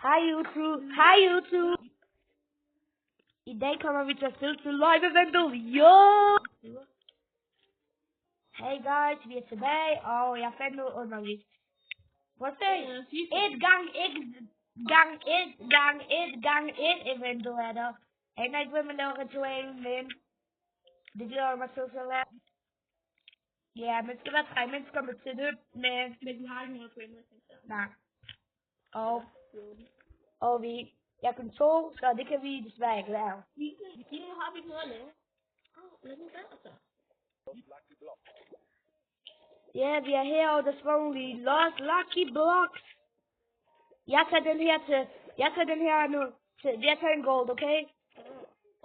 Hej YouTube. Hej YouTube. I dag kommer vi til at spille til live eventet. Jo! Hey guys, vi er tilbage, og jeg fandt noget underligt. Prøv at se. 1x1 eventet er der. Jeg aner ikke, hvem man laver ritualen, men det glæder jeg mig til at lade. Ja, man skal være 3 mennesker med til det, men vi har ikke noget på indretning. nej. Og jeg kun 2, så det kan vi desværre ikke lave. Nu har vi ikke noget at lave. Lad den der så. Ja, vi er her, og der står lige Lost Lucky Blocks. Jeg tager den her nu. Jeg tager en gold, okay?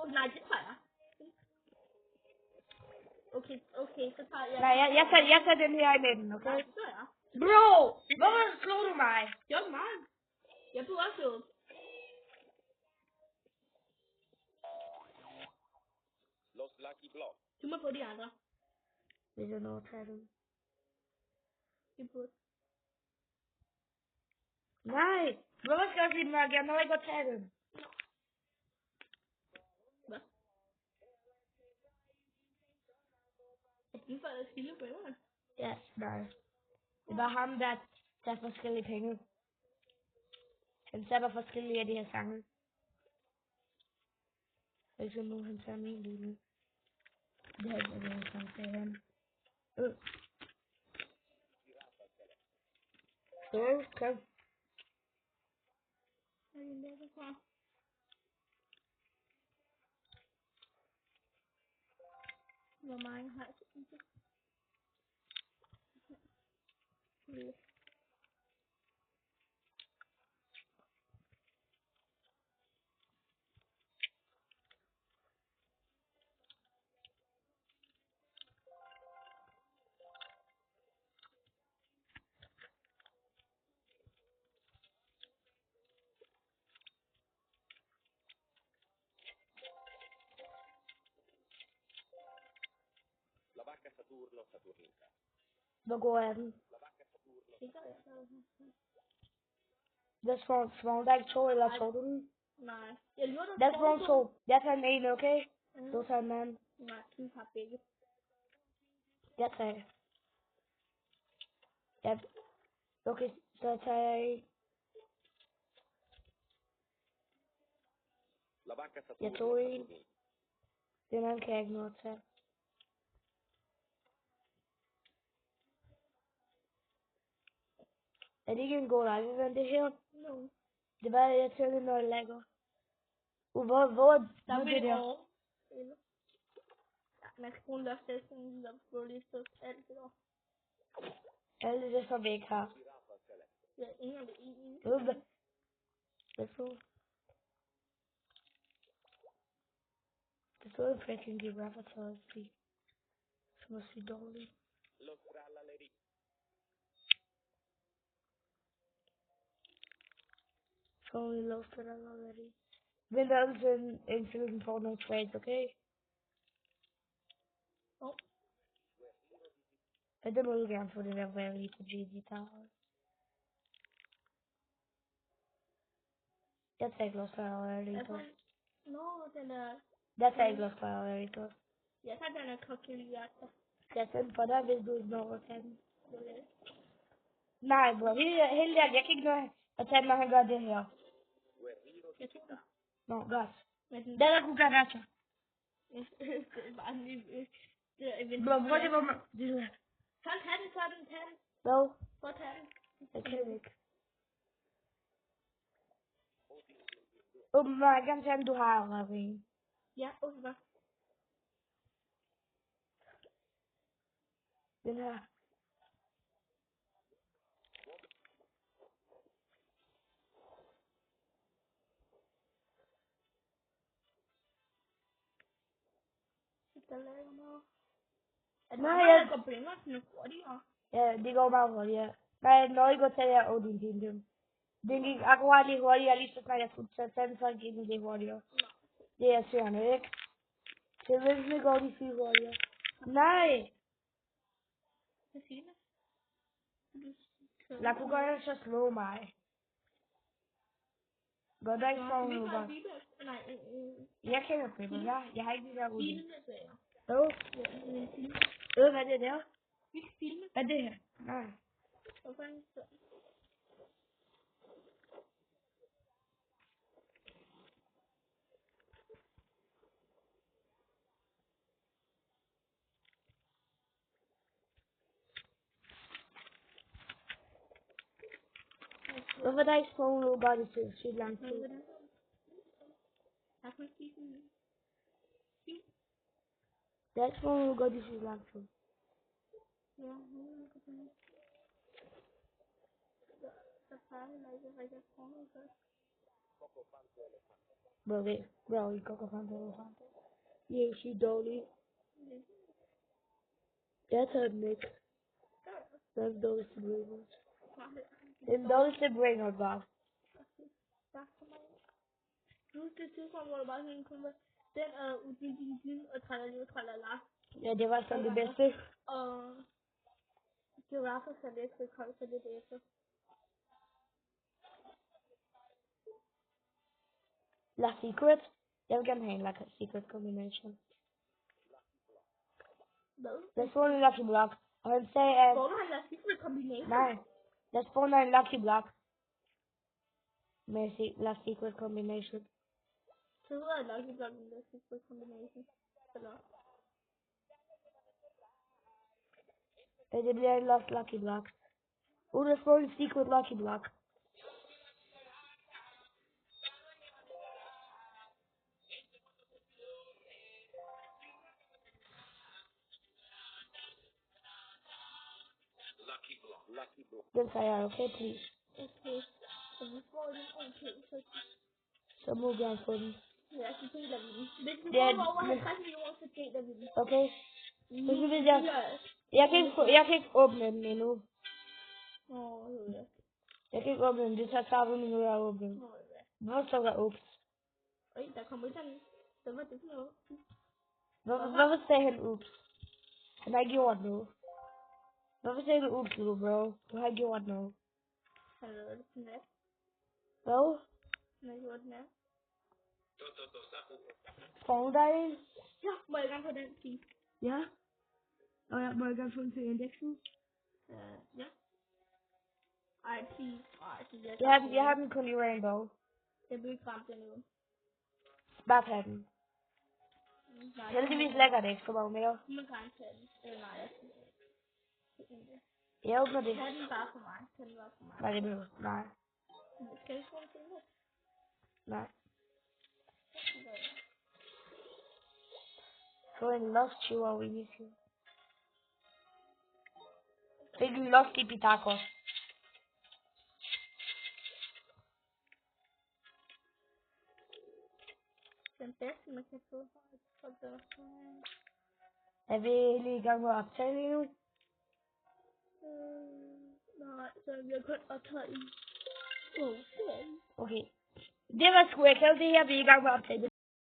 Nej, det tager jeg. Okay, så tager jeg... Nej, jeg tager den her i midten, okay? Nej, det gør jeg. Bro! Hvorfor slog du mig? Det var mig. Jeg blev også slået. Lost Lucky Block. Du må få de andre. Hvis jeg når at tage dem. Det burde. Nej! Hvorfor skal jeg sige mørk? Jeg når ikke at tage dem. Hvad? Du får et skille på øvrigt. Ja, nej. Det var ham, der tager forskellige penge. Han tager forskellige af de her sange. For eksempel nu, han tager min lille. Det her er det, han sagde han. Kom. Hvad er det der for? Hvor mange har jeg til det? La vacca Saturno, Saturnica. Hvor god er den? La vacca Saturno. Det gør jeg så. That's wrong. Der er ikke 2, eller tog du den? Nej. Jeg lurer dig. That's wrong 2. Jeg tager den ene, okay? Du tager den anden. Nej, du har begge. Jeg tager det. Ja. Okay, så tager jeg en. La vacca Saturno, Jeg tog en. Saturnica. Den anden kan jeg ikke nå at tage. Er det ikke en god live event, det her? No. Det var jeg til, når jeg lægger. Hvor Der er det der? over. Ja, man skal bruge lost testing, der får lige så alt det der. Alle det, som vi ikke har. Ja, ingen af det ene. Hvad så? Det så en freaking giraffe til at sige. Som er så dårligt. Lo strallalleri. Så er vi lost til den already. Vent altid indtil vi får nogle trades, okay? Ja, det må du gerne få det der rally på GG Tower. Jeg tager ikke lost til already, så. Nå, den er... Jeg tager ikke lost til already, så. Jeg tager den er kokkelhjerter. Skal jeg sende for dig, hvis du ikke når at tage den? Nej, bro. Helt ærligt, jeg kan ikke nå at tage den, når han gør det her. Jeg tror det. Nå, godt. Men Den er cucaracha. det er bare en lille... Det er event. Bro, hvor det var man... Det er... Tag den. Hvad? Prøv at tage den. Jeg kan ikke. Åbenbart, jeg kan tage den, du har allerede. Ja, åbenbart. Den her. Der laver noget. Nej, jeg... går blænder sådan hurtigere. Ja, det går meget hurtigere. Nej, når jeg går til jer, din. Den gik akkurat lige hurtigere, lige så snart jeg skulle tage den, så gik den lige hurtigere. Det er sørende, ikke? Så hvis går de 4 hurtigere. Nej! Hvad siger du? Lad kunne godt så slå mig. Går der ikke Nå, for vi nu har godt? Bibas. Nej, Jeg kender Pippa, jeg har ikke de der ude. filme, sagde jeg. Jo, Ja, en film. hvad er det der? Vi kan filme. Hvad er det her? Nej. Hvor fanden så? Hvorfor er der ikke for nu godt i sygt lang tid? Hvordan? Jeg kan sige sådan. Der er ikke for nu godt i sygt lang tid. Ja, nu kan det. Så farligt, når jeg rigtig kommer så. Bro, I går frem til elefant. I er sygt dårlige. Jeg tager den ikke. Det er den dårligste brainrot. Det er den dårligste brainrot bare. Nu skal det tidspunkt, hvor du bare sådan kommer. Den er udgivet og tralala. Ja, det var sådan det bedste. Og giraffer så lidt, så koldt så lidt efter. La Secret. Jeg vil gerne have en La Secret combination. Hvad? Jeg så en Lucky Block, og han sagde, at... Hvor har han secret combination? Nej, jeg spawner en Lucky Block. Med La Secret combination. Så hedder jeg Lucky Block med la secret combination. Eller? Det bliver en Lost Lucky Block. Der står en Secret Lucky Block. Lucky Block. Den tager jeg, okay, please. Okay. Så vi får den okay, Så må du gerne få den. Ja, så deler vi den. Hvis vi Ja, får over men- 50 millioner, så deler vi den. Okay? Nu Så hvis jeg kan ikke åbne den endnu. ja. Jeg kan ikke åbne den, det tager 30 minutter at åbne den. Ja. Hvorfor står der ups? Øj, der kommer sådan. Så var det for noget. Hvorfor sagde han ups? Han har ikke gjort noget. Hvorfor sagde du ups, little bro? Du har ikke gjort noget. Han har været det nat. Hvad? Han har gjort nat. Får hun dig en? Ja, må jeg gerne få den pige? Ja. Og jeg må gerne få den til indeksen? Ja. Ej, pige. Ej, det er Jeg har den kun i rainbow. Jeg bliver ikke ramt endnu. Bare tag den. Nej, Heldigvis lægger det ikke så meget mere. du må gerne tage den. Eller nej, jeg skal ikke. Jeg åbner det. Tag den bare for mig. Tag den bare for mig. Nej, det behøver. Nej. Skal jeg få den til det? Nej. Få en lost chihuahua i sig. Fik en lost i Pitagos. Den bedste, man kan få for det. Er vi lige i gang med at optage lige nu? Nej, så vi har kun optaget i. Okay. Okay. Det var sgu ikke. Det her, vi er i gang med at optage.